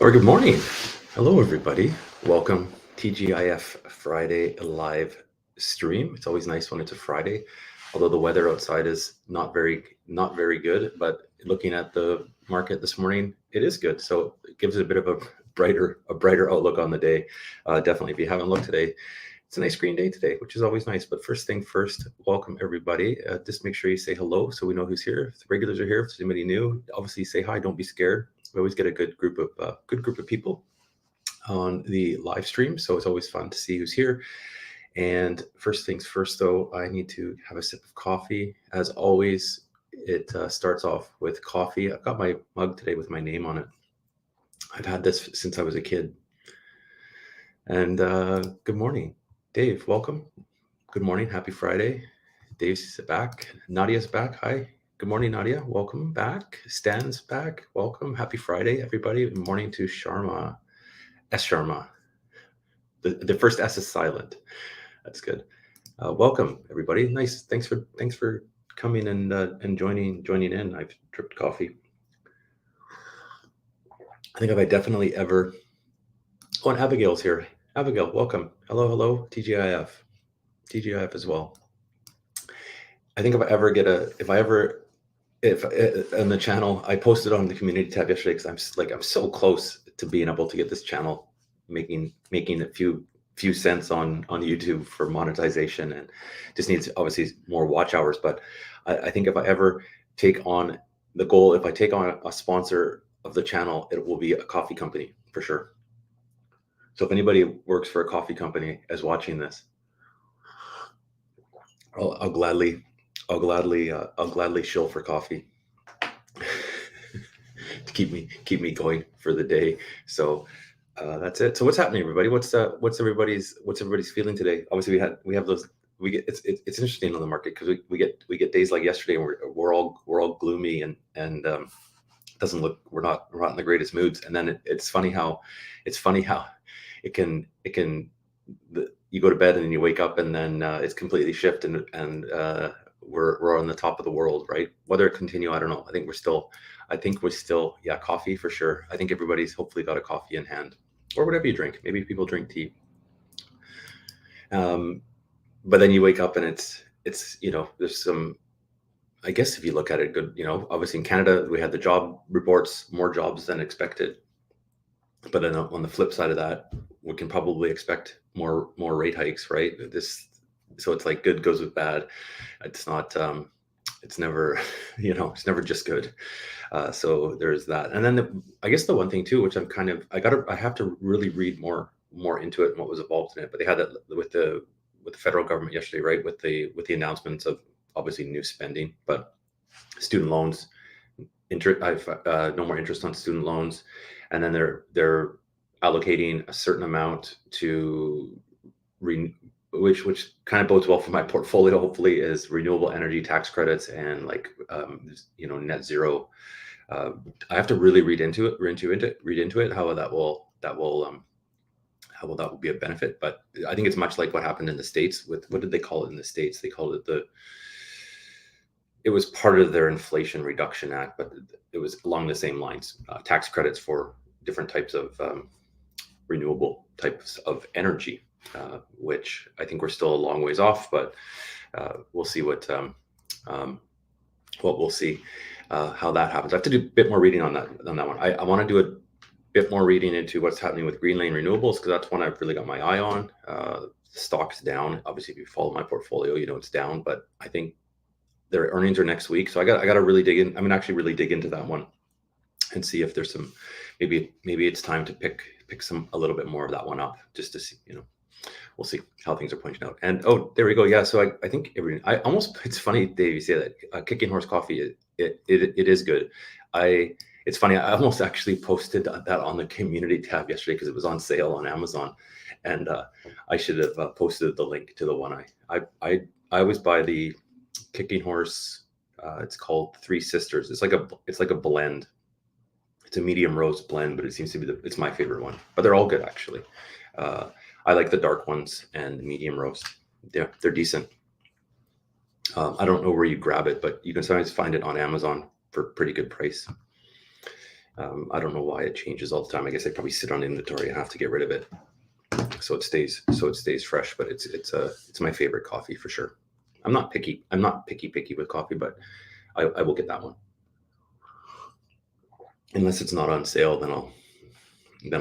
Or good morning. Hello, everybody. Welcome TGIF Friday live stream. It's always nice when it's a Friday, although the weather outside is not very good. But looking at the market this morning, it is good. So it gives it a bit of a brighter outlook on the day. Definitely, if you haven't looked today, it's a nice green day today, which is always nice. But first thing first, welcome everybody. Just make sure you say hello so we know who's here. If the regulars are here, if there's anybody new, obviously say hi. Don't be scared. We always get a good group of people on the live stream, so it's always fun to see who's here. And first things first, though, I need to have a sip of coffee. As always, it starts off with coffee. I've got my mug today with my name on it. I've had this since I was a kid. And good morning, Dave. Welcome. Good morning. Happy Friday. Dave's back. Nadia's back. Hi. Good morning, Nadia. Welcome back. Stan's back. Welcome. Happy Friday, everybody. Good morning to Sharma. S. Sharma. The first S is silent. That's good. Welcome, everybody. Nice. Thanks for coming and joining in. I've dripped coffee. I think if I definitely ever. Oh, and Abigail's here. Abigail, welcome. Hello, TGIF. TGIF as well. I think if on the channel, I posted on the community tab yesterday because I'm so close to being able to get this channel making a few cents on YouTube for monetization, and just needs obviously more watch hours. But I think if I ever take on the goal, if I take on a sponsor of the channel, it will be a coffee company for sure. So if anybody works for a coffee company is watching this, I'll gladly shill for coffee to keep me going for the day. So that's it. So what's happening, everybody? What's everybody's feeling today? Obviously, it's interesting on the market because we get days like yesterday and we're all gloomy and doesn't look we're not in the greatest moods. And then it's funny how it can you go to bed and then you wake up and then it's completely shifted and we're on the top of the world, right? Whether it continue, I don't know. I think we're still, yeah, coffee for sure. I think everybody's hopefully got a coffee in hand or whatever you drink. Maybe people drink tea. But then you wake up and it's there's some, I guess if you look at it good, obviously in Canada, we had the job reports, more jobs than expected. But then on the flip side of that, we can probably expect more rate hikes, right? So it's like good goes with bad. It's not, it's never, it's never just good. So there's that. And then I guess the one thing too, which I have to really read more into it and what was involved in it. But they had that with the federal government yesterday, right? With the announcements of obviously new spending, but student loans, no more interest on student loans. And then they're allocating a certain amount to which kind of bodes well for my portfolio. Hopefully, is renewable energy tax credits and net zero. I have to really read into it how that will be a benefit. But I think it's much like what happened in the States with, what did they call it in the States? They called it it was part of their Inflation Reduction Act, but it was along the same lines, tax credits for different types of renewable types of energy, which I think we're still a long ways off, but we'll see what we'll see how that happens. I have to do a bit more reading on that one. I want to do a bit more reading into what's happening with Greenlane Renewables, because that's one I've really got my eye on. The stock's down. Obviously, if you follow my portfolio, it's down, but I think their earnings are next week. So I got to really dig in. I'm gonna actually really dig into that one and see if there's some, maybe it's time to pick a little bit more of that one up, just to see, we'll see how things are pointing out. And oh, there we go. Yeah. So I think it's funny, Dave, you say that Kicking Horse coffee, it is good. It's funny. I almost actually posted that on the community tab yesterday because it was on sale on Amazon, and I should have posted the link to the one I always buy the Kicking Horse. It's called Three Sisters. It's like a blend. It's a medium roast blend, but it seems to be it's my favorite one. But they're all good actually. I like the dark ones and the medium roast. Yeah, they're decent. I don't know where you grab it, but you can sometimes find it on Amazon for pretty good price. I don't know why it changes all the time. I guess I probably sit on inventory and have to get rid of it so it stays fresh. But it's my favorite coffee for sure. I'm not picky with coffee, but I will get that one unless it's not on sale. Then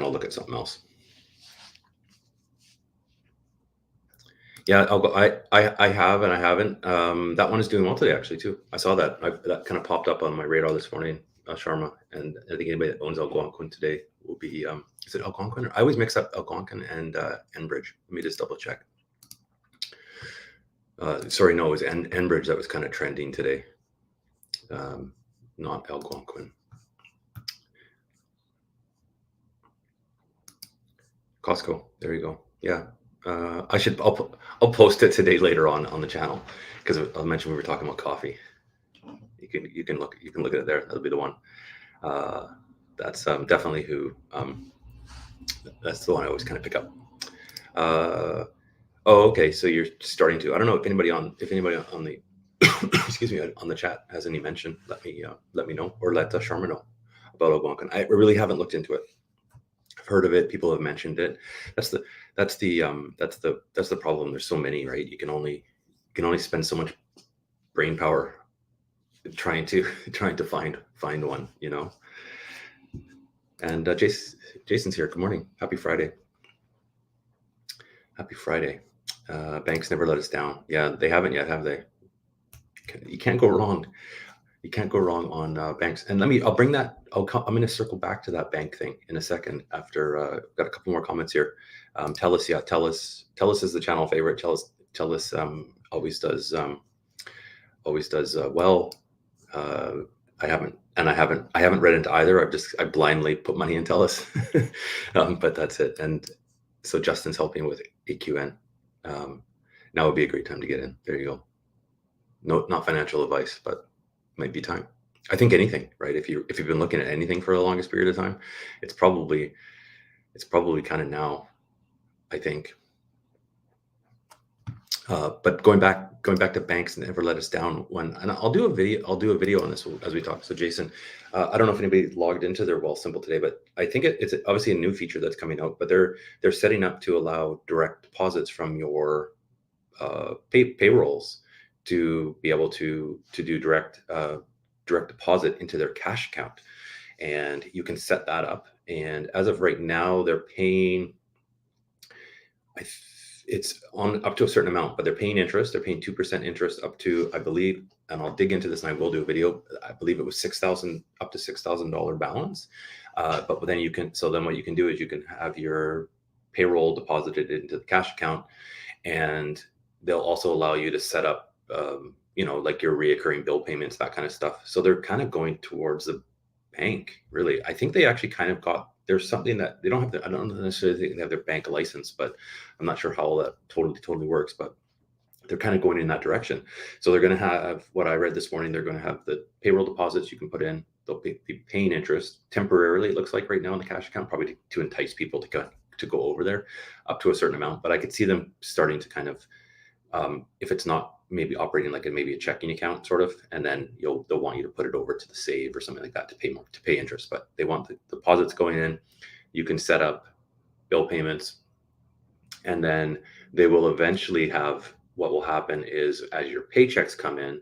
I'll look at something else. Yeah, I'll go. I have and I haven't. That one is doing well today, actually, too. I saw that. That kind of popped up on my radar this morning, Sharma. And I think anybody that owns Algonquin today will be. Is it Algonquin? I always mix up Algonquin and Enbridge. Let me just double check. Sorry, no, it was Enbridge that was kind of trending today. Not Algonquin. Costco. There you go. Yeah. I'll post it today later on the channel because I'll mention we were talking about coffee. You can look at it there. That'll be the one. That's definitely who. That's the one I always kind of pick up. Okay. So you're starting to. I don't know if anybody on the excuse me, on the chat has any mention. Let me know, or let Sharma know about Algonquin. I really haven't looked into it. I've heard of it. People have mentioned it. That's the problem. There's so many, right? You can only spend so much brain power trying to find one, you know. And Jason's here. Good morning. Happy Friday. Happy Friday. Banks never let us down. Yeah, they haven't yet, have they? You can't go wrong. You can't go wrong on banks. And I'll bring that. I'm going to circle back to that bank thing in a second. After got a couple more comments here. Telus, yeah, Telus is the channel favorite. Telus always does well. I haven't read into either. I blindly put money in Telus, but that's it. And so Justin's helping with AQN. Now would be a great time to get in. There you go. No, not financial advice, but might be time. I think anything, right? If you've been looking at anything for the longest period of time, it's probably kind of now, I think. But going back to banks and never let us down. And I'll do a video on this as we talk. So Jason, I don't know if anybody logged into their Wealthsimple today, but I think it's obviously a new feature that's coming out. But they're setting up to allow direct deposits from your payrolls to be able to do direct deposit into their cash account, and you can set that up. And as of right now, they're paying. It's on up to a certain amount, but they're paying interest. They're paying 2% interest up to, I believe, and I'll dig into this and I will do a video. I believe it was up to $6,000 balance. But then what you can do is you can have your payroll deposited into the cash account, and they'll also allow you to set up, like your reoccurring bill payments, that kind of stuff. So they're kind of going towards the bank, really. I think they actually kind of there's something that they don't have. I don't necessarily think they have their bank license, but I'm not sure how all that totally works. But they're kind of going in that direction. So they're going to have what I read this morning. They're going to have the payroll deposits you can put in. They'll be paying interest temporarily. It looks like right now in the cash account, probably to entice people to go over there up to a certain amount. But I could see them starting to kind of, if it's not maybe operating like maybe a checking account sort of, and then they'll want you to put it over to the save or something like that to pay interest. But they want the deposits going in. You can set up bill payments, and then they will eventually have, what will happen is as your paychecks come in,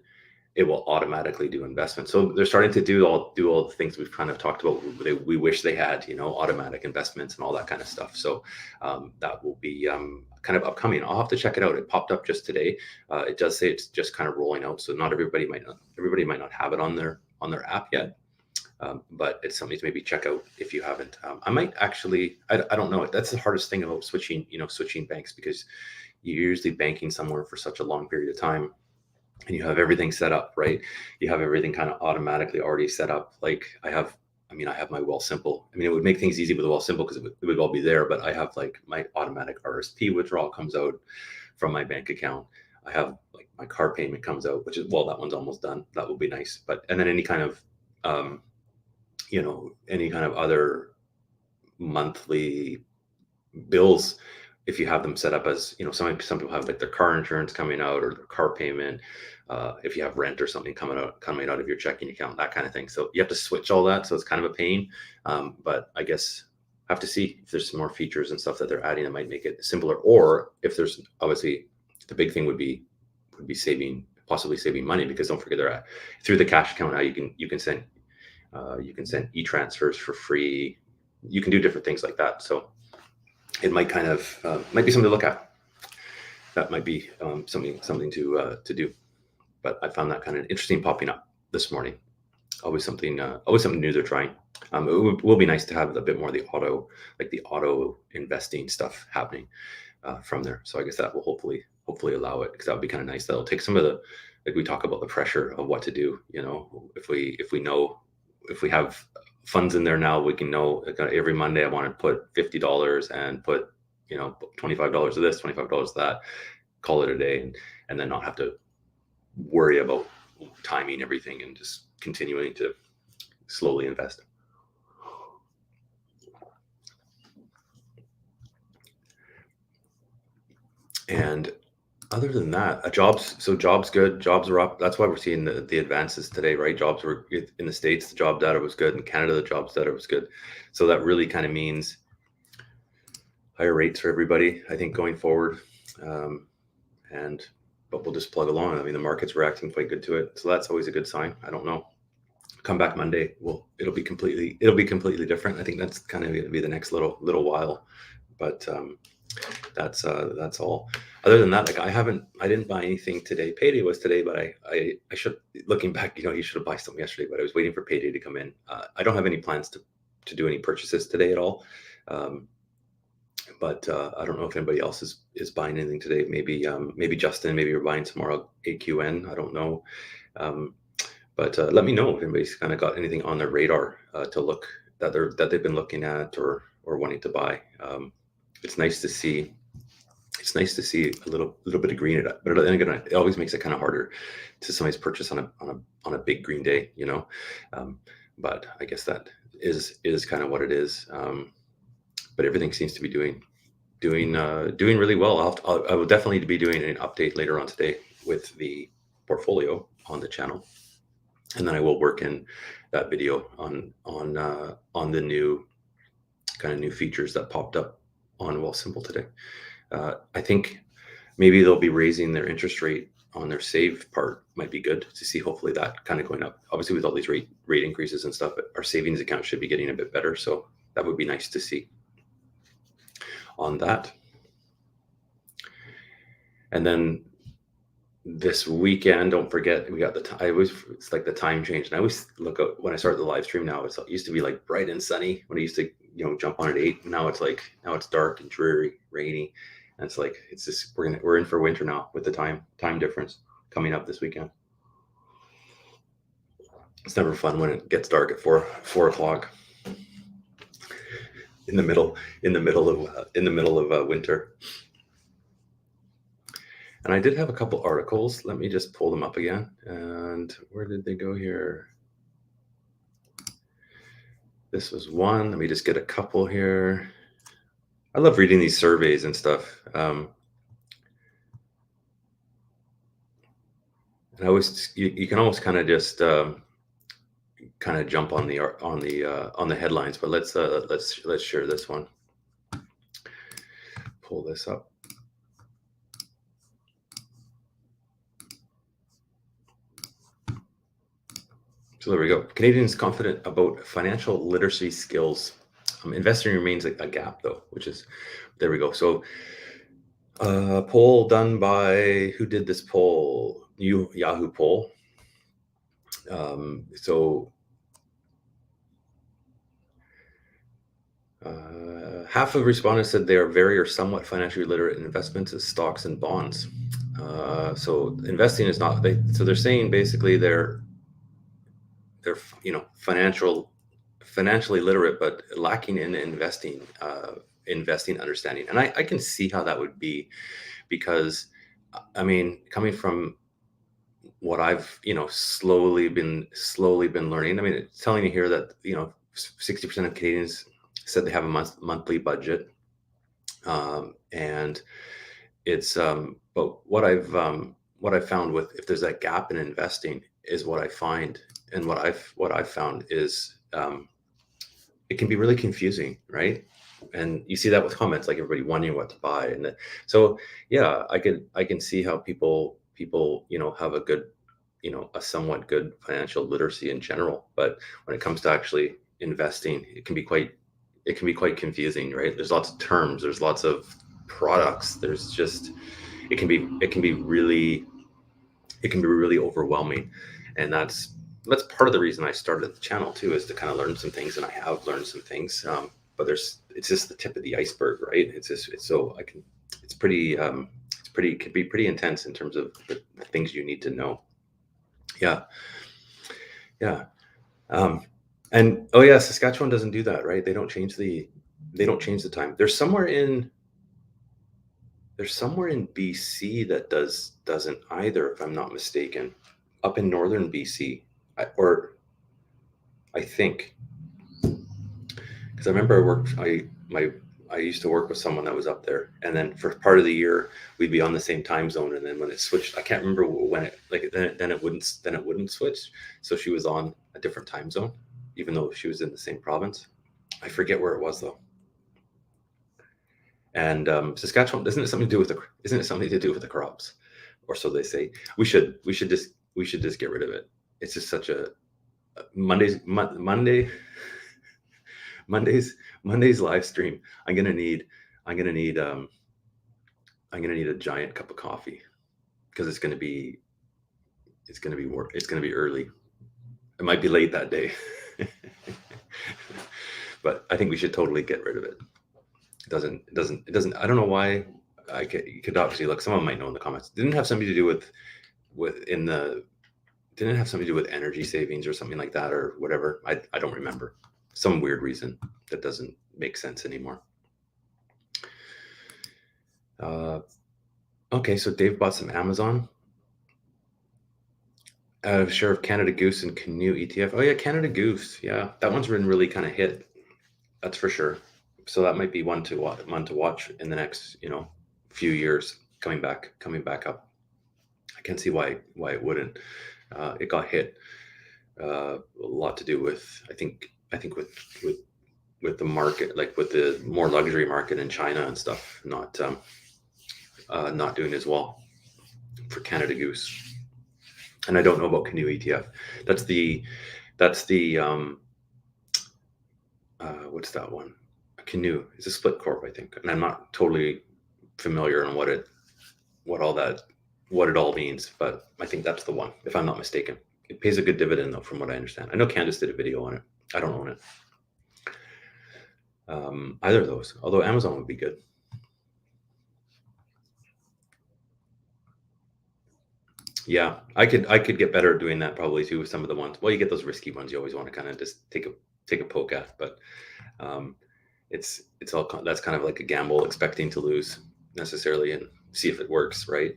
it will automatically do investments. So they're starting to do all the things we've kind of talked about. We wish they had, automatic investments and all that kind of stuff. So that will be kind of upcoming. I'll have to check it out. It popped up just today. It does say it's just kind of rolling out. So not everybody might not have it on their app yet. But it's something to maybe check out if you haven't. I might actually, I don't know. That's the hardest thing about switching banks, because you're usually banking somewhere for such a long period of time. And you have everything set up, right? You have everything kind of automatically already set up. Like I have my Wealthsimple. It would make things easy with the Wealthsimple because it would all be there, but I have like my automatic RSP withdrawal comes out from my bank account. I have like my car payment comes out, which is, well, that one's almost done. That will be nice. And then any kind of, any kind of other monthly bills if you have them set up as, some people have like their car insurance coming out or their car payment, if you have rent or something coming out of your checking account, that kind of thing. So you have to switch all that. So it's kind of a pain. But I guess I have to see if there's some more features and stuff that they're adding that might make it simpler, or if there's, obviously the big thing would be possibly saving money, because don't forget, they're through the cash account now, you can send e-transfers for free. You can do different things like that. So it might kind of might be something to look at. That might be something to do. But I found that kind of interesting popping up this morning. Always something new they're trying. It will be nice to have a bit more of the auto investing stuff happening from there. So I guess that will hopefully allow it, because that would be kind of nice. That'll take some of the, like we talk about, the pressure of what to do. If we have funds in there now, we can know every Monday I want to put $50 and put $25 of this, $25 of that, call it a day, and then not have to worry about timing everything and just continuing to slowly invest. And other than that, jobs good. Jobs are up. That's why we're seeing the advances today, right? Jobs were in the States, the job data was good. In Canada, the jobs data was good. So that really kind of means higher rates for everybody, I think, going forward. But we'll just plug along. I mean, the market's reacting quite good to it. So that's always a good sign. I don't know. Come back Monday, it'll be completely different. I think that's kind of going to be the next little while. But that's all. Other than that, like I didn't buy anything today. Payday was today, but I should, looking back, you should have bought something yesterday, but I was waiting for payday to come in. I don't have any plans to do any purchases today at all. But I don't know if anybody else is buying anything today. Maybe Justin, maybe you're buying some more REI.UN. I don't know. But let me know if anybody's kind of got anything on their radar to look that they've been looking at or wanting to buy. It's nice to see. It's nice to see a little bit of green. But then again, it always makes it kind of harder to somebody's purchase on a big green day, But I guess that is kind of what it is. But everything seems to be doing really well. I will definitely be doing an update later on today with the portfolio on the channel, and then I will work in that video on the new features that popped up on Wealthsimple today. I think maybe they'll be raising their interest rate on their save part. Might be good to see. Hopefully that kind of going up. Obviously, with all these rate increases and stuff, our savings account should be getting a bit better. So that would be nice to see on that. And then this weekend, don't forget, we got it's like the time change. And I always look at when I start the live stream now, it used to be like bright and sunny when I used to, jump on at 8. Now it's dark and dreary, rainy. And it's like, it's just, we're in for winter now with the time difference coming up this weekend. It's never fun when it gets dark at 4 o'clock in the middle of winter. And I did have a couple articles. Let me just pull them up again. And where did they go here? This was one. Let me just get a couple here. I love reading these surveys and stuff. And you can almost kind of just kind of jump on the headlines. But let's share this one. Pull this up. So there we go. Canadians confident about financial literacy skills. Investing remains a gap, though, which is, there we go. So poll done by, who did this poll? Yahoo poll. Half of respondents said they are very or somewhat financially literate in investments as stocks and bonds. So investing is not, so they're saying basically they're financially literate, but lacking in investing understanding. And I can see how that would be, because I mean, coming from what I've slowly been learning. I mean, it's telling you here that 60% of Canadians said they have a monthly budget. And it's but what I've found with, if there's that gap in investing, is what I find, and what I've found is, it can be really confusing, right? And you see that with comments, like everybody wondering what to buy, so yeah, I can see how people have a good, a somewhat good financial literacy in general, but when it comes to actually investing, it can be quite confusing, right? There's lots of terms, there's lots of products, there's just, it can be really overwhelming, and that's part of the reason I started the channel too, is to kind of learn some things, and I have learned some things. But it's just the tip of the iceberg, right? It's so I can it's pretty it can be pretty intense in terms of the things you need to know. Yeah, yeah. Um, and oh yeah, Saskatchewan doesn't do that, right? They don't change the time. There's somewhere in BC that doesn't either, if I'm not mistaken. Up in northern BC, or I think, because I remember I used to work with someone that was up there, and then for part of the year we'd be on the same time zone, and then when it switched, I can't remember when it, like, then it wouldn't switch, so she was on a different time zone, even though she was in the same province. I forget where it was though. And Saskatchewan, isn't it something to do with the crops, or so they say? We should just get rid of it. It's just such a Monday's live stream. I'm gonna need I'm gonna need um I'm gonna need a giant cup of coffee, because it's gonna be early. It might be late that day. But I think we should totally get rid of it. It doesn't. I don't know why. You could obviously look. Someone might know in the comments. Didn't have something to do with in the didn't it have something to do with energy savings or something like that, or whatever. I don't remember. Some weird reason that doesn't make sense anymore. Okay, so Dave bought some Amazon. Share of Canada Goose and Canoe ETF. Oh yeah, Canada Goose. Yeah, that one's been really kind of hit. That's for sure. So that might be one to watch in the next, few years, coming back up. I can't see why it wouldn't. It got hit, a lot to do with, I think with the market, like with the more luxury market in China and stuff, not doing as well for Canada Goose. And I don't know about Canoe ETF. That's the what's that one? A Canoe. It's a split corp, I think, and I'm not totally familiar on what it all means, but I think that's the one, if I'm not mistaken. It pays a good dividend though, from what I understand. I know Candace did a video on it. I don't own it. Either of those, although Amazon would be good. Yeah, I could get better at doing that probably too, with some of the ones. Well, you get those risky ones you always want to kind of just take a poke at, but um, it's all that's kind of like a gamble, expecting to lose necessarily, and see if it works, right?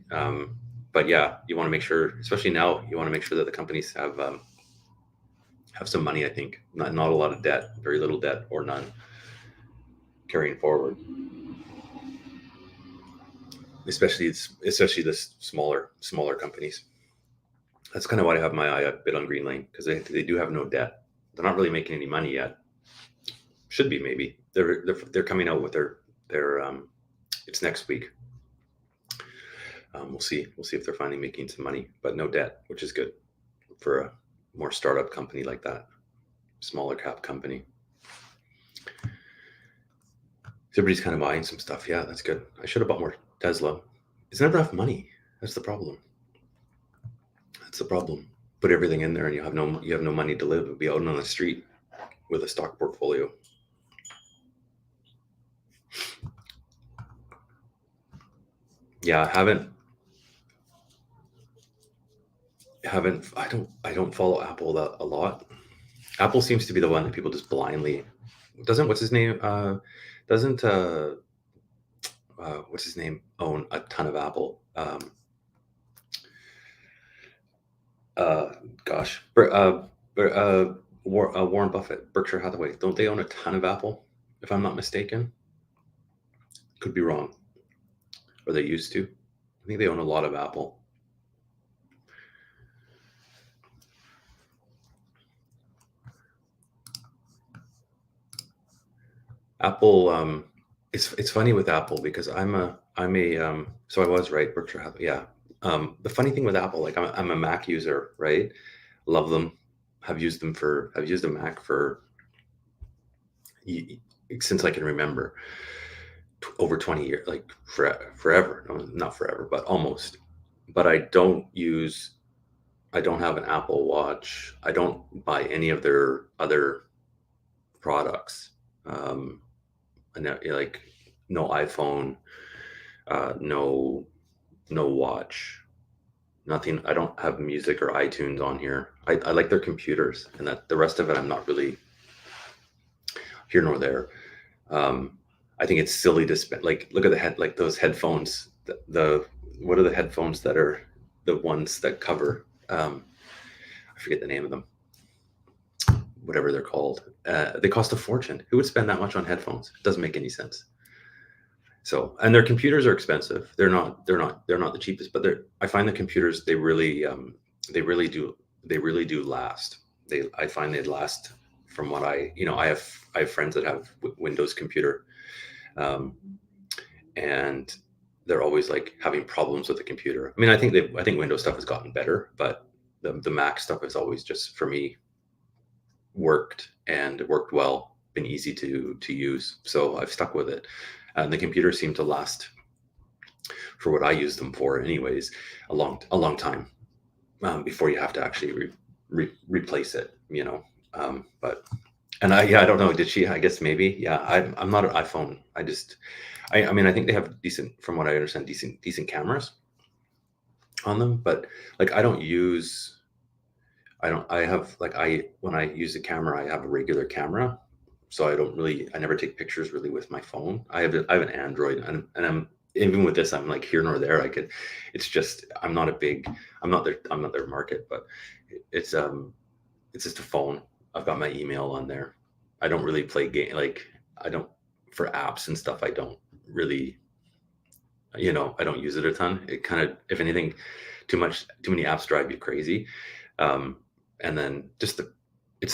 But yeah, you want to make sure, especially now, you want to make sure that the companies have some money. I think not a lot of debt, very little debt or none carrying forward, especially the smaller companies. That's kind of why I have my eye a bit on Greenlane, because they do have no debt. They're not really making any money yet. Should be, maybe. They're coming out with their it's next week. We'll see if they're finally making some money, but no debt, which is good for a more startup company like that, smaller cap company. Everybody's kind of buying some stuff. Yeah, that's good. I should have bought more Tesla. It's never enough money. That's the problem. Put everything in there, and you have no money to live. Be out on the street with a stock portfolio. Yeah, I don't follow Apple that a lot. Apple seems to be the one that people just blindly doesn't what's his name doesn't what's his name own a ton of Apple. Uh, Gosh, Warren Buffett, Berkshire Hathaway, don't they own a ton of Apple, if I'm not mistaken? Could be wrong. Or they used to. I think they own a lot of Apple. Apple, it's funny with Apple because so I was right, Berkshire Hathaway. Yeah. The funny thing with Apple, like I'm a Mac user, right? Love them. Have used a Mac for since I can remember, over 20 years, like forever. No, not forever, but almost. But I don't have an Apple Watch. I don't buy any of their other products. Um, and like no iPhone, no watch, nothing. I don't have music or iTunes on here. I like their computers, and that the rest of it I'm not really here nor there. Um, I think it's silly to spend, like, look at like those headphones. The what are the headphones that are the ones that cover? I forget the name of them. Whatever they're called. They cost a fortune. Who would spend that much on headphones? It doesn't make any sense. So, and their computers are expensive. They're not the cheapest, but I find the computers, they really do last. I find they last from what I have friends that have Windows computer, um, and they're always like having problems with the computer. I mean, I think Windows stuff has gotten better, but the Mac stuff has always just, for me, worked well, been easy to use. So I've stuck with it. And the computers seem to last, for what I use them for anyways, a long time, before you have to actually replace it, but, and I don't know, did she, I guess maybe, yeah, I'm not an iPhone. I mean, I think they have decent, from what I understand, decent cameras on them, but like I have, like, when I use the camera, I have a regular camera. So I never take pictures really with my phone. I have an Android, and I'm, even with this, I'm like here nor there. It's just, I'm not their market, but it's, it's just a phone. I've got my email on there. I don't really play game, like, I don't, for apps and stuff, I don't really, I don't use it a ton. It kind of, if anything, too many apps drive you crazy. Um, and then it's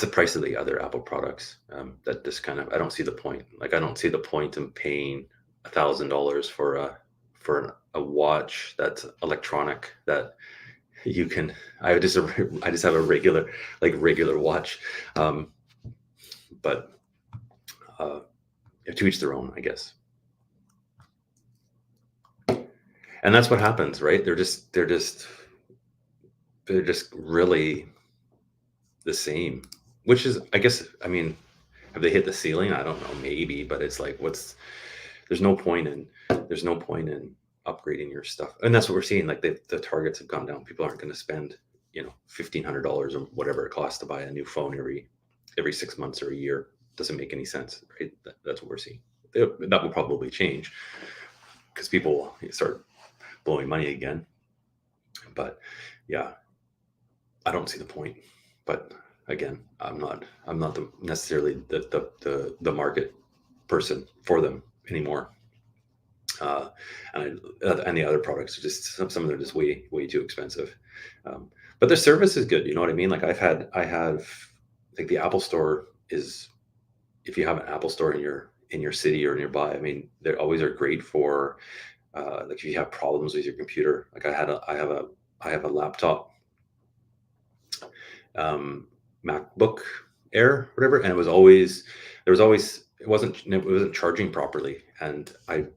the price of the other Apple products, that just kind of, I don't see the point. Like, I don't see the point in paying $1,000 for a watch that's electronic, that you can. I just have a regular watch, but to each their own, I guess. And that's what happens, right? They're just really the same, which is, I guess, I mean, have they hit the ceiling? I don't know, maybe, but it's like, there's no point in upgrading your stuff. And that's what we're seeing. Like, the targets have gone down. People aren't going to spend, $1,500 or whatever it costs to buy a new phone every 6 months or a year. Doesn't make any sense, right? That's what we're seeing. That will probably change because people will start blowing money again. But yeah, I don't see the point. But again, I'm not necessarily the market person for them anymore. And the other products are just, some of them are just way too expensive. But their service is good. You know what I mean? Like, I have, like, the Apple Store is, if you have an Apple Store in your city or nearby, I mean, they always are great for, like, if you have problems with your computer. Like, I have a laptop, MacBook Air, whatever, and it wasn't charging properly, and it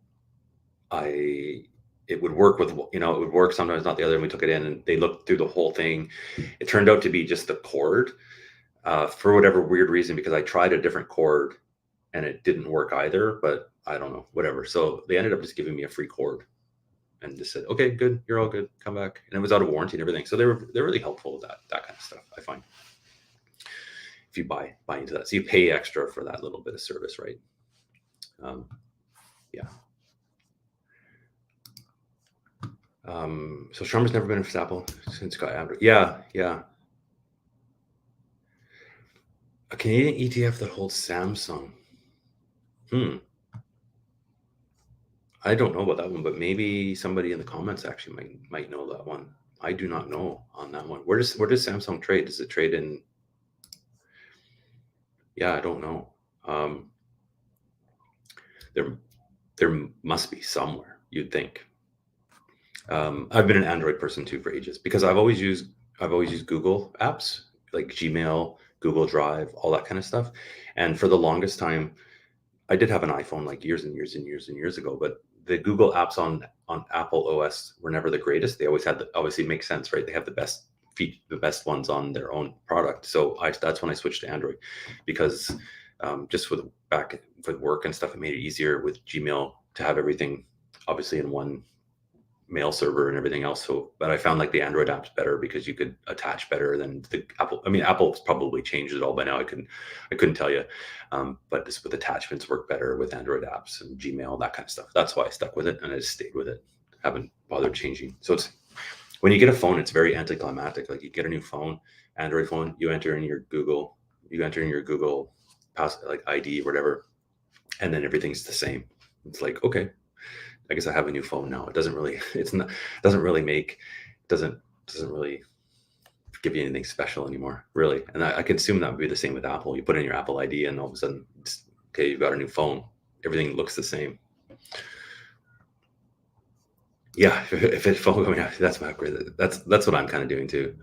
would work with, it would work sometimes, not the other, and we took it in and they looked through the whole thing. It turned out to be just the cord, for whatever weird reason, because I tried a different cord and it didn't work either, but I don't know, whatever. So they ended up just giving me a free cord and just said, okay, good, you're all good, come back. And it was out of warranty and everything. So they're really helpful with that kind of stuff, I find, if you buy into that. So you pay extra for that little bit of service, right? Yeah. So Sharma's never been a Apple since Scott Adler. Yeah. A Canadian ETF that holds Samsung. I don't know about that one, but maybe somebody in the comments actually might know that one. I do not know on that one. Where does Samsung trade? Does it trade in? Yeah, I don't know. There there must be somewhere, you'd think. I've been an Android person too for ages because I've always used Google apps like Gmail, Google Drive, all that kind of stuff. And for the longest time, I did have an iPhone like years and years and years and years ago, but the Google apps on Apple OS were never the greatest. They always had obviously makes sense, right? They have the best ones on their own product. So that's when I switched to Android because just with work and stuff, it made it easier with Gmail to have everything obviously in one mail server and everything else. So, but I found like the Android apps better because you could attach better than the Apple. I mean, Apple's probably changed it all by now. I couldn't tell you, but just with attachments work better with Android apps and Gmail, that kind of stuff. That's why I stuck with it and I just stayed with it. Haven't bothered changing. So it's when you get a phone, it's very anticlimactic. Like you get a new phone, Android phone, you enter in your Google pass like ID or whatever, and then everything's the same. It's like, okay, I guess I have a new phone now. It doesn't really, it's not, doesn't really make, doesn't really give you anything special anymore, really. And I can assume that would be the same with Apple. You put in your Apple ID and all of a sudden, okay, you've got a new phone. Everything looks the same. Yeah, if it's phone, I mean, that's my upgrade. That's what I'm kind of doing too.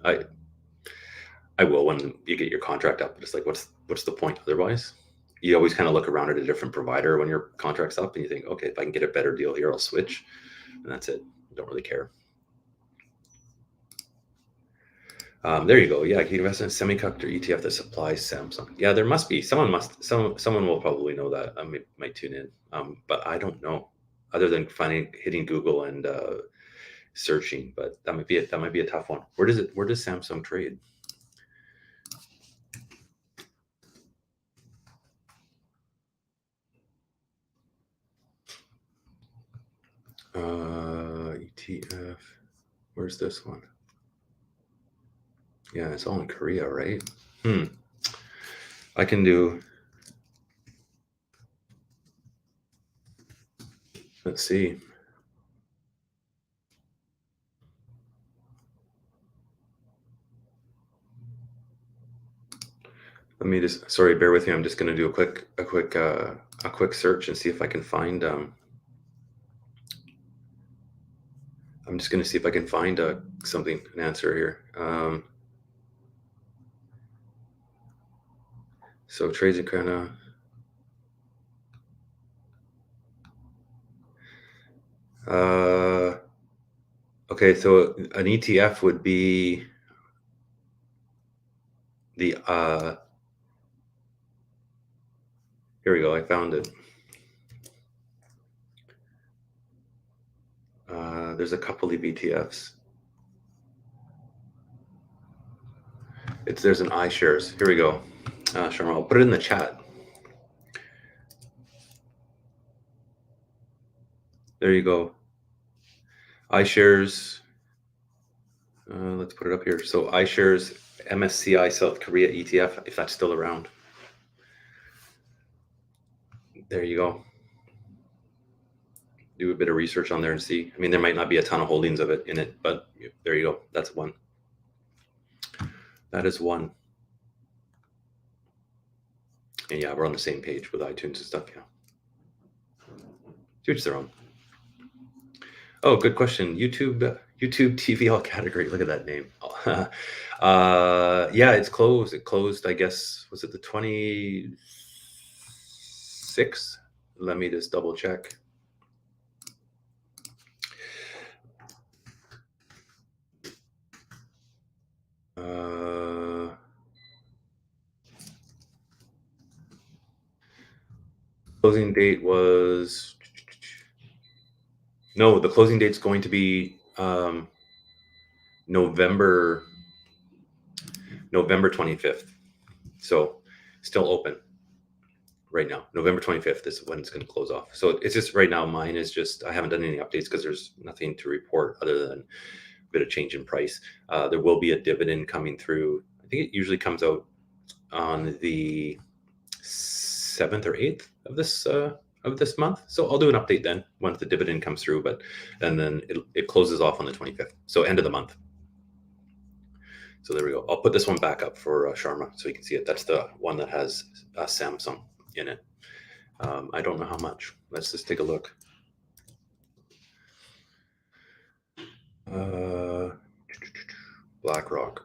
I will when you get your contract up. But it's like, what's the point otherwise? You always kind of look around at a different provider when your contract's up, and you think, okay, if I can get a better deal here, I'll switch, and that's it. I don't really care. There you go. Yeah, you can invest in a semiconductor ETF that supplies Samsung. Yeah, there must be someone will probably know that. I might tune in, but I don't know. Other than hitting Google and searching, but that might be a tough one. Where does Samsung trade? ETF. Where's this one? Yeah, it's all in Korea, right? I can do. Let's see. Let me just. Sorry, bear with me. I'm just going to do a quick search and see if I can find. I'm just going to see if I can find an answer here. So trades in kind of. Okay, so an ETF would be the. Here we go. I found it. There's a couple of ETFs. There's an iShares. Here we go. Sharma, I'll put it in the chat. There you go. iShares. Let's put it up here. So iShares MSCI South Korea ETF, if that's still around. There you go. Do a bit of research on there and see. I mean, there might not be a ton of holdings of it in it, but there you go. That's one. That is one. And yeah, we're on the same page with iTunes and stuff. Yeah. To each their own. Oh, good question. YouTube TV all category. Look at that name. Yeah, it's closed. It closed, I guess, was it the 26th? Let me just double check. Closing date was no. The closing date's going to be November 25th. So still open right now. November 25th is when it's going to close off. So it's just right now. Mine is just I haven't done any updates because there's nothing to report other than a bit of change in price. There will be a dividend coming through. I think it usually comes out on the 7th or 8th of of this month. So I'll do an update then once the dividend comes through, and then it closes off on the 25th. So end of the month. So there we go. I'll put this one back up for Sharma so you can see it. That's the one that has Samsung in it. I don't know how much. Let's just take a look. BlackRock.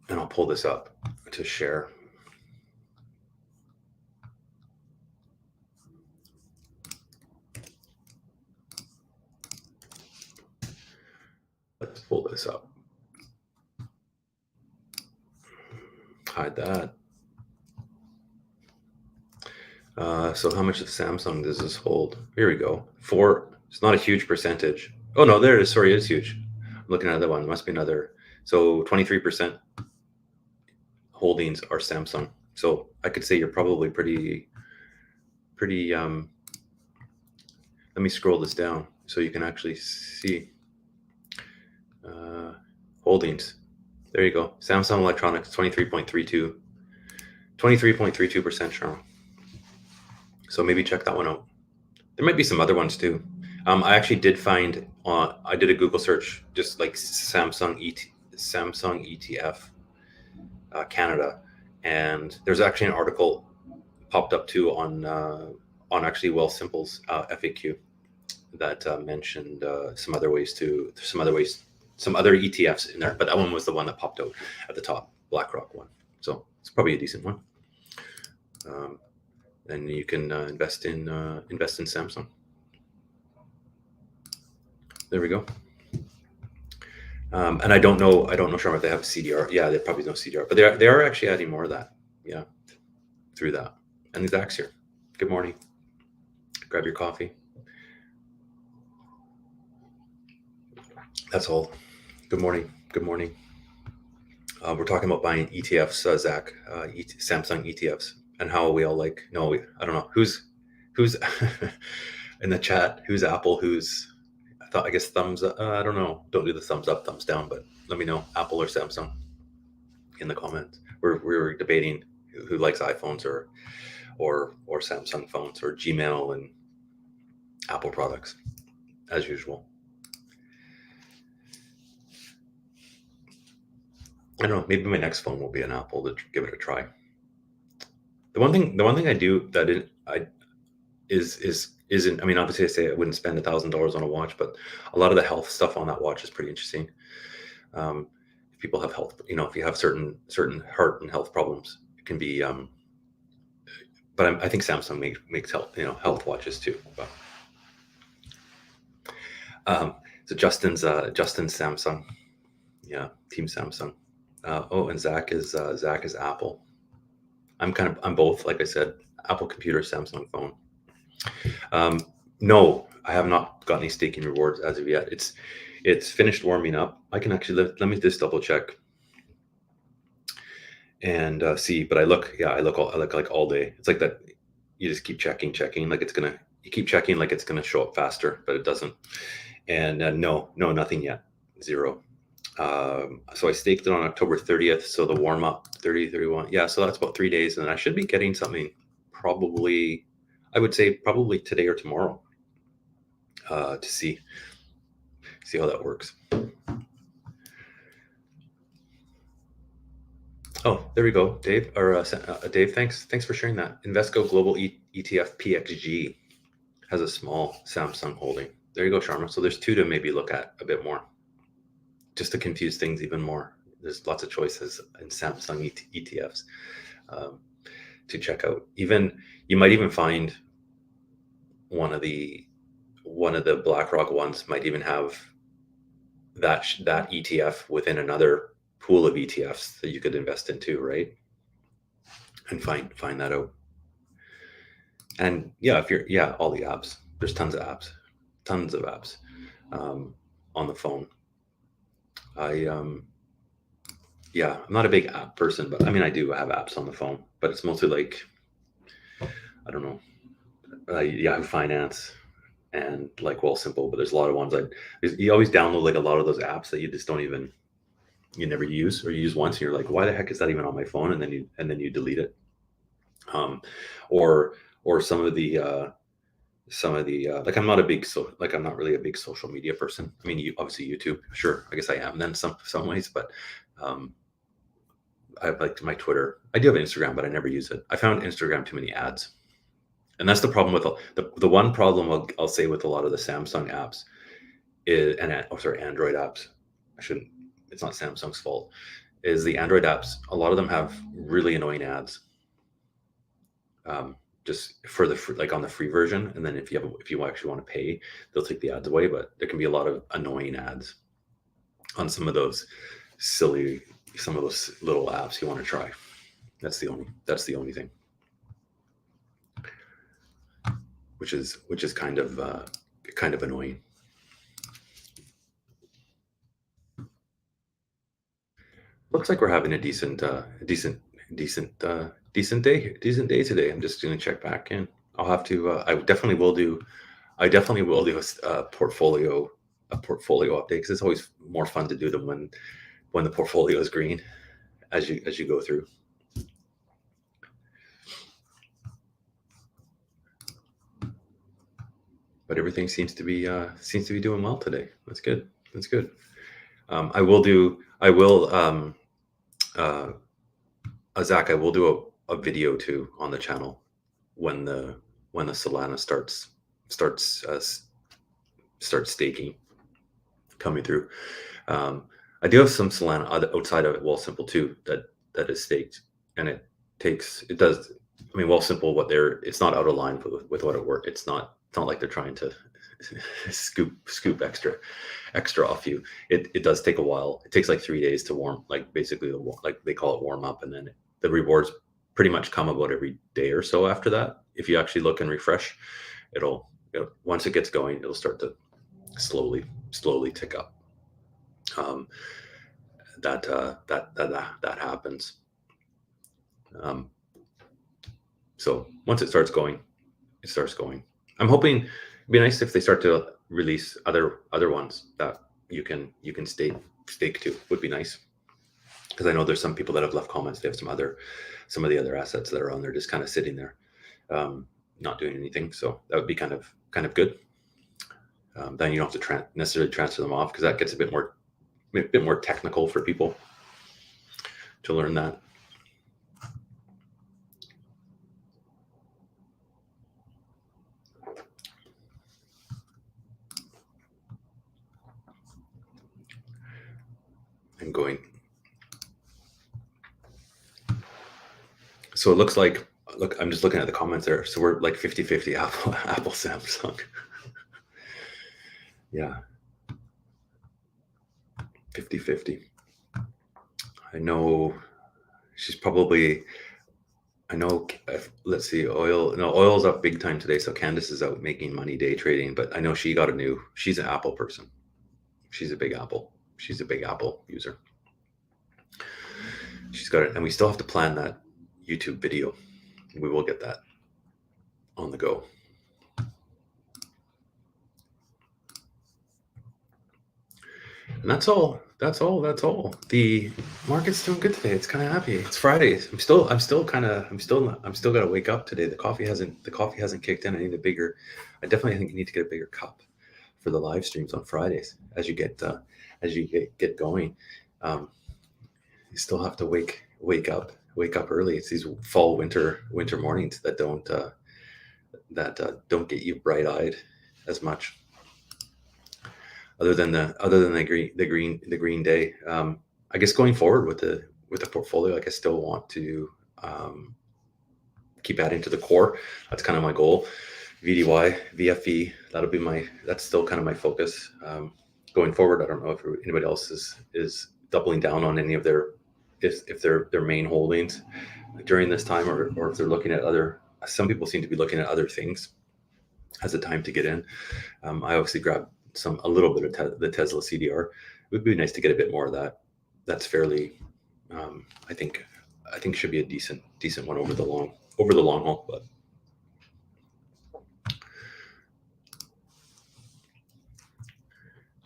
And I'll pull this up to share. Let's pull this up. Hide that. So how much of Samsung does this hold? Here we go. 4. It's not a huge percentage. Oh no, there it is. Sorry, it is huge. I'm looking at another one. Must be another. So 23% holdings are Samsung. So I could say you're probably pretty. Let me scroll this down so you can actually see holdings. There you go. Samsung Electronics, 23.32%, Charles. So maybe check that one out. There might be some other ones too. I actually did find I did a Google search, just like Samsung ETF Canada, and there's actually an article popped up too on actually Wealthsimple's FAQ that mentioned some other ETFs in there, but that one was the one that popped out at the top, BlackRock one. So it's probably a decent one. And you can invest in Samsung. There we go. And I don't know, Sharma, if they have CDR. Yeah, they probably don't CDR, but they are actually adding more of that. Yeah, through that. And Zach's here. Good morning. Grab your coffee. That's all. Good morning. Good morning. We're talking about buying ETFs, Zach, Samsung ETFs, and how we all like. No, I don't know who's in the chat. Who's Apple? Who's I guess thumbs up. I don't know. Don't do the thumbs up, thumbs down, but let me know, Apple or Samsung, in the comments. We're debating who likes iPhones or Samsung phones or Gmail and Apple products, as usual. I don't know. Maybe my next phone will be an Apple to give it a try. The one thing I do that isn't. I mean, obviously, I say I wouldn't spend $1,000 on a watch, but a lot of the health stuff on that watch is pretty interesting. If people have health, if you have certain heart and health problems, it can be. But I think Samsung makes health watches too. But, so Justin's Samsung, yeah, Team Samsung. And Zach is Apple. I'm both. Like I said, Apple computer, Samsung phone. No, I have not got any staking rewards as of yet. It's finished warming up. I can actually let me just double check and see. But I look like all day. It's like that. You just keep checking like you keep checking like it's gonna show up faster, but it doesn't. And no, nothing yet. 0. So I staked it on October 30th. So the warm up 30, 31. Yeah. So that's about 3 days. And I should be getting something probably, I would say probably today or tomorrow, to see how that works. Oh, there we go. Dave, Dave, thanks for sharing that. Invesco Global ETF PXG has a small Samsung holding. There you go, Sharma. So there's 2 to maybe look at a bit more, just to confuse things even more. There's lots of choices in Samsung ETFs to check out. Even you might even find one of the BlackRock ones might even have that ETF within another pool of ETFs that you could invest in too, right? And find that out. And yeah, all the apps. There's tons of apps on the phone. I'm not a big app person, but I mean, I do have apps on the phone, but it's mostly like, I don't know, Yahoo Finance and like Wealthsimple, but there's a lot of ones you always download like a lot of those apps that you just you never use, or you use once and you're like, why the heck is that even on my phone? And then you delete it. um, or some of the like I'm not a big I'm not really a big social media person. I mean, obviously YouTube, sure, I guess I am then some ways, but um, I have like my Twitter. I do have Instagram, but I never use it. I found Instagram too many ads, and that's the problem with the one problem I'll say with a lot of the Samsung apps is Android apps. I shouldn't. It's not Samsung's fault. Is the Android apps? A lot of them have really annoying ads. Just for like on the free version, and then if you actually want to pay, they'll take the ads away. But there can be a lot of annoying ads on some of those little apps you want to try. That's the only thing, which is kind of annoying. Looks like we're having a decent day today. I'm just going to check back in. I'll have to. I definitely will do a portfolio update, because it's always more fun to do them when the portfolio is green as you go through. But everything seems to be doing well today. That's good. Zach, I will do a video too on the channel when the Solana starts staking coming through. I do have some Solana outside of Wealthsimple too that is staked, and it does. I mean, Wealthsimple, it's not out of line with what it works. It's not like they're trying to scoop extra off you. It does take a while. It takes like 3 days to warm, like basically like they call it warm up, and then the rewards pretty much come about every day or so after that. If you actually look and refresh, it'll once it gets going, it'll start to slowly tick up. That happens. So once it starts going, I'm hoping it'd be nice if they start to release other ones that you can stake to. Would be nice, because I know there's some people that have left comments. They have some of the other assets that are on there just kind of sitting there, not doing anything. So that would be kind of good. Then you don't have to necessarily transfer them off, because that gets a bit more technical for people to learn that. I'm going. So it looks like, I'm just looking at the comments there. So we're like 50-50 Apple Samsung. Yeah. 50-50. I know she's probably, let's see, oil's up big time today. So Candace is out making money day trading, but I know she's an Apple person. She's a big Apple user. She's got it. And we still have to plan that YouTube video. We will get that on the go. And that's all. The market's doing good today. It's kind of happy. It's Friday. I'm still gotta wake up today. The coffee hasn't kicked in. I definitely think you need to get a bigger cup for the live streams on Fridays as you get going. You still have to wake up early. It's these fall winter mornings that don't get you bright-eyed as much. Other than the green day, I guess going forward with the portfolio, like I still want to keep adding to the core. That's kind of my goal. VDY, VFE, that's still kind of my focus going forward. I don't know if anybody else is doubling down on any of their main holdings during this time, or if they're looking at some people seem to be looking at other things as a time to get in. I obviously grabbed a little bit of the Tesla CDR. It would be nice to get a bit more of that. That's fairly, I think should be a decent one over the long haul. But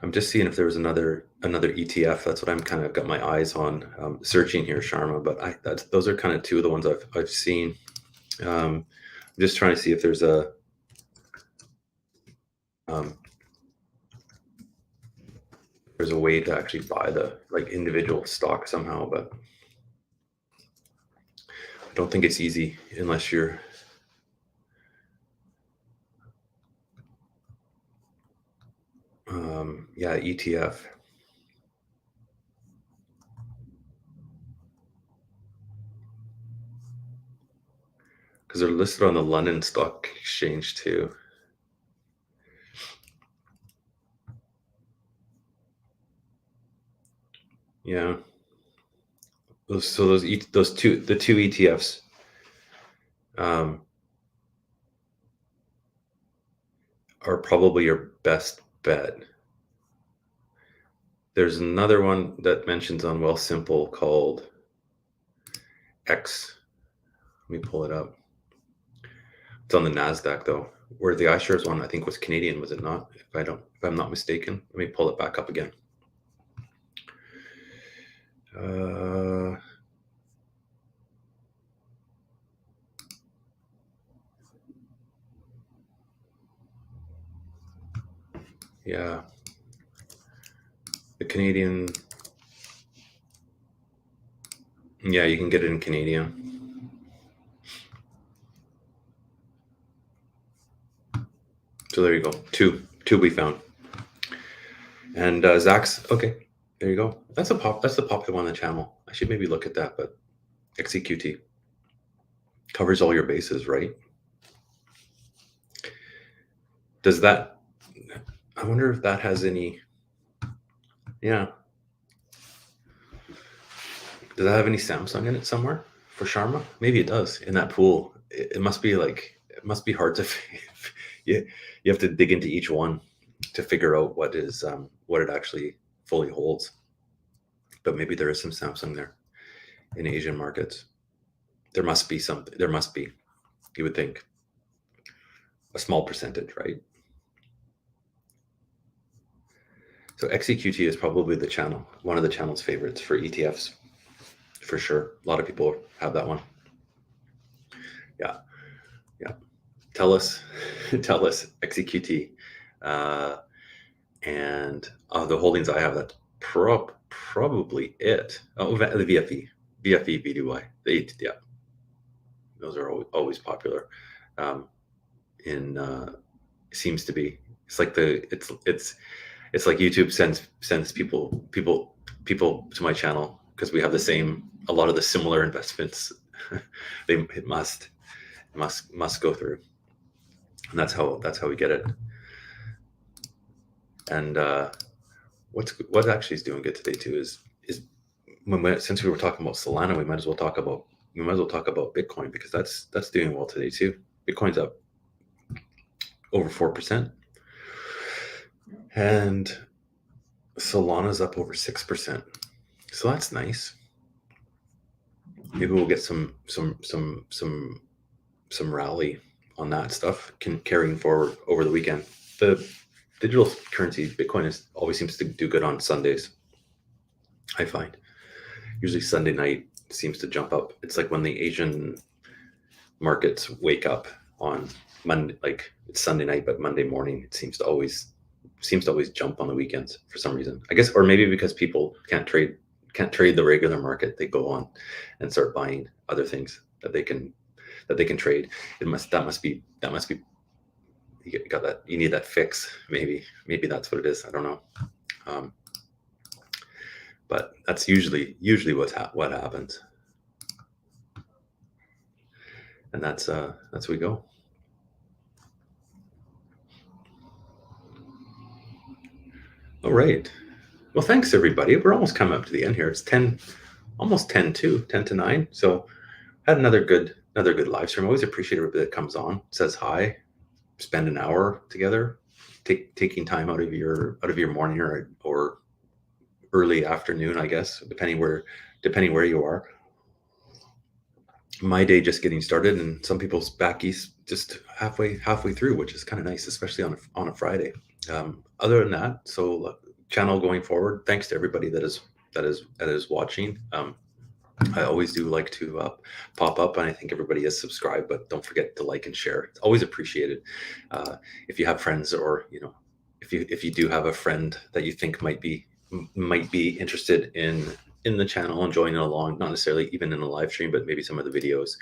I'm just seeing if there was another ETF. That's what I'm kind of got my eyes on, searching here, Sharma. But those are kind of two of the ones I've seen. I'm just trying to see if there's a way to actually buy the individual stock somehow, but I don't think it's easy unless you're ETF, because they're listed on the London Stock Exchange too. Yeah. The two ETFs are probably your best bet. There's another one that mentions on Wealthsimple called X. Let me pull it up. It's on the NASDAQ though, where the iShares one I think was Canadian, was it not? If I'm not mistaken. Let me pull it back up again. Yeah. The Canadian. Yeah, you can get it in Canadian. So there you go. Two we found. And Zach's, okay, there you go. That's the popular one on the channel. I should maybe look at that, but XEQT covers all your bases, right? Does that, I wonder if that has any, yeah. Does that have any Samsung in it somewhere for Sharma? Maybe it does. In that pool, it must be hard to, you have to dig into each one to figure out what it actually fully holds. But maybe there is some Samsung there in Asian markets. There must be something. There must be, you would think, a small percentage, right? So XEQT is probably one of the channel's favorites for ETFs, for sure. A lot of people have that one. Yeah. Telus, XEQT, and the holdings I have, that's probably it. Oh, the VFE, BTC.Y. Yeah, those are always popular. Seems to be. It's like it's like YouTube sends people to my channel because we have a lot of the similar investments. It must go through, and that's how we get it. And what actually is doing good today too is since we were talking about Solana, we might as well talk about Bitcoin, because that's doing well today too. Bitcoin's up over 4%, and Solana's up over 6%. So that's nice. Maybe we'll get some rally on that stuff carrying forward over the weekend. The digital currency Bitcoin always seems to do good on Sundays, I find. Usually Sunday night seems to jump up. It's like when the Asian markets wake up on Monday, like it's Sunday night, but Monday morning it seems to always jump on the weekends for some reason. I guess, or maybe because people can't trade the regular market, they go on and start buying other things that they can trade. That must be you need that fix. Maybe that's what it is. I don't know. But that's usually what happens. And that's we go. All right. Well, thanks everybody. We're almost coming up to the end here. It's 10, almost 10 to 9. So had another good live stream. I always appreciate everybody that comes on, says hi, spend an hour together, taking time out of your morning or early afternoon, I guess, depending where you are. My day just getting started, and some people's back east just halfway through, which is kind of nice, especially on a Friday. Other than that, so channel going forward. Thanks to everybody that is watching. I always do like to pop up, and I think everybody is subscribed, but don't forget to like and share. It's always appreciated. If you have friends, or if you do have a friend that you think might be interested in the channel and joining along, not necessarily even in a live stream, but maybe some of the videos,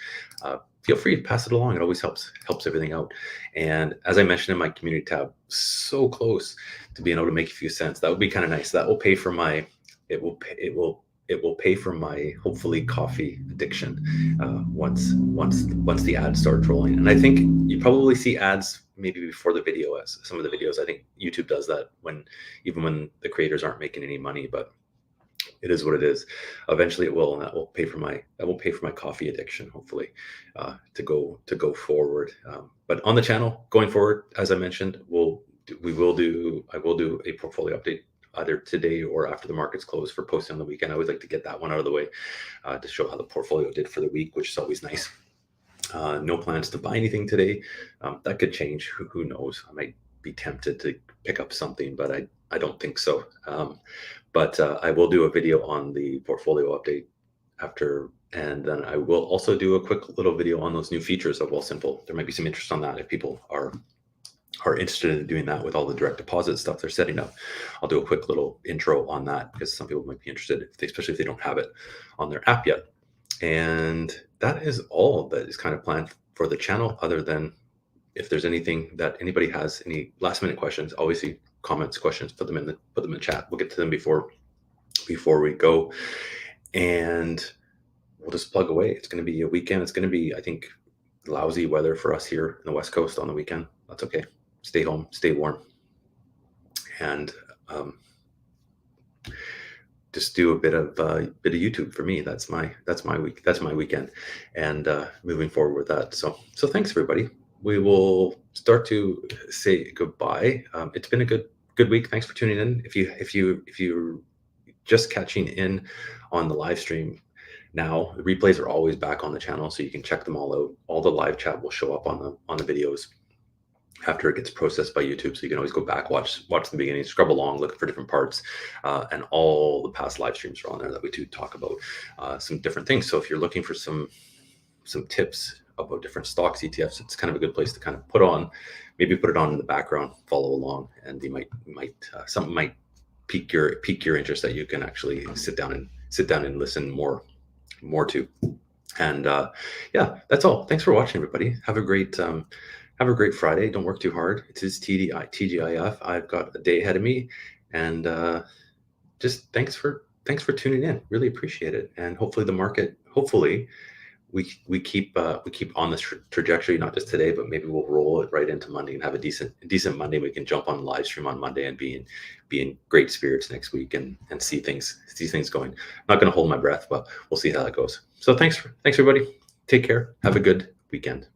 feel free to pass it along. It always helps everything out. And as I mentioned in my community tab, so close to being able to make a few cents. That would be kind of nice. That will pay for my it will pay for my, hopefully, coffee addiction once the ads start rolling. And I think you probably see ads maybe before the video. As some of the videos, I think YouTube does that even when the creators aren't making any money, but it is what it is. Eventually it will, and that will pay for my coffee addiction, hopefully, to go forward. But on the channel going forward, as I mentioned, I will do a portfolio update either today or after the markets close for posting on the weekend. I always like to get that one out of the way, to show how the portfolio did for the week, which is always nice. No plans to buy anything today. That could change. Who knows? I might be tempted to pick up something, but I don't think so. But I will do a video on the portfolio update after, and then I will also do a quick little video on those new features of Wealthsimple. There might be some interest on that if people are interested in doing that with all the direct deposit stuff they're setting up. I'll do a quick little intro on that because some people might be interested, especially if they don't have it on their app yet. And that is all that is kind of planned for the channel, other than if there's anything that anybody has, any last minute questions, always see comments, questions, put them in the chat. We'll get to them before we go, and we'll just plug away. It's going to be a weekend. It's going to be, I think, lousy weather for us here in the West Coast on the weekend. That's okay. Stay home, stay warm, and just do a bit of YouTube for me. That's my week. That's my weekend, and moving forward with that. So thanks everybody. We will start to say goodbye. It's been a good week. Thanks for tuning in. If you're just catching in on the live stream now, the replays are always back on the channel, so you can check them all out. All the live chat will show up on the videos after it gets processed by YouTube, so you can always go back, watch the beginning, scrub along, look for different parts, and all the past live streams are on there that we do talk about some different things. So if you're looking for some tips about different stocks, ETFs, it's kind of a good place to kind of put it on in the background, follow along, and you something might pique your interest that you can actually sit down and listen more to. And yeah, that's all. Thanks for watching, everybody. Have a great Friday. Don't work too hard. It is TGIF. I've got a day ahead of me, and just thanks for tuning in. Really appreciate it. And hopefully the market, we keep on this trajectory, not just today, but maybe we'll roll it right into Monday and have a decent Monday. We can jump on live stream on Monday and be in great spirits next week and see things going. I'm not going to hold my breath, but we'll see how that goes. So thanks everybody. Take care. Have a good weekend.